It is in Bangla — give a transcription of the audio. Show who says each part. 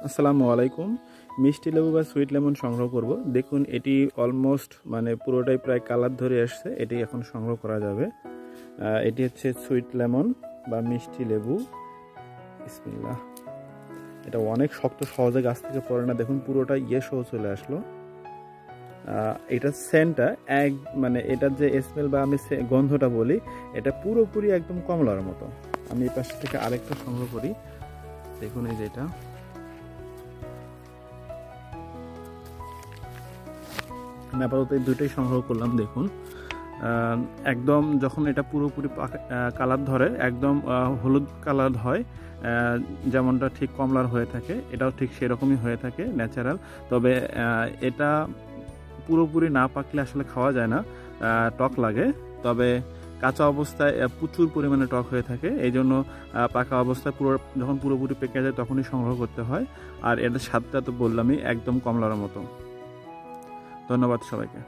Speaker 1: আসসালামু আলাইকুম। মিষ্টি লেবু বা সুইট লেমন সংগ্রহ করব। দেখুন এটি অলমোস্ট পুরোটাই প্রায় কালার ধরে আসছে। এটি এখন সংগ্রহ করা যাবে। এটি হচ্ছে সুইট লেমন বা মিষ্টি লেবু। বিসমিল্লাহ। এটা অনেক শক্ত, সহজে গাছ থেকে পড়ে না। দেখুন পুরোটা সহ চলে আসলো। এটা সেন্টটা এটার যে স্মেল বা আমি গন্ধটা বলি, এটা পুরোপুরি একদম কমলার মতো। আমি এই পাশ থেকে আরেকটা সংগ্রহ করি। দেখুন এই যে এটা আমি আপাতত এই দুটোই সংগ্রহ করলাম। দেখুন একদম যখন এটা পুরোপুরি কালার ধরে, একদম হলুদ কালার হয়, যেমনটা ঠিক কমলার হয়ে থাকে, এটাও ঠিক সেরকমই হয়ে থাকে ন্যাচারাল। তবে এটা পুরোপুরি না পাকলে আসলে খাওয়া যায় না, টক লাগে। তবে কাঁচা অবস্থায় প্রচুর পরিমাণে টক হয়ে থাকে। এই জন্য পাকা অবস্থায় যখন পুরোপুরি পেকে যায় তখনই সংগ্রহ করতে হয়। আর এটার স্বাদটা তো বললামই, একদম কমলার মতো। ধন্যবাদ সবাইকে।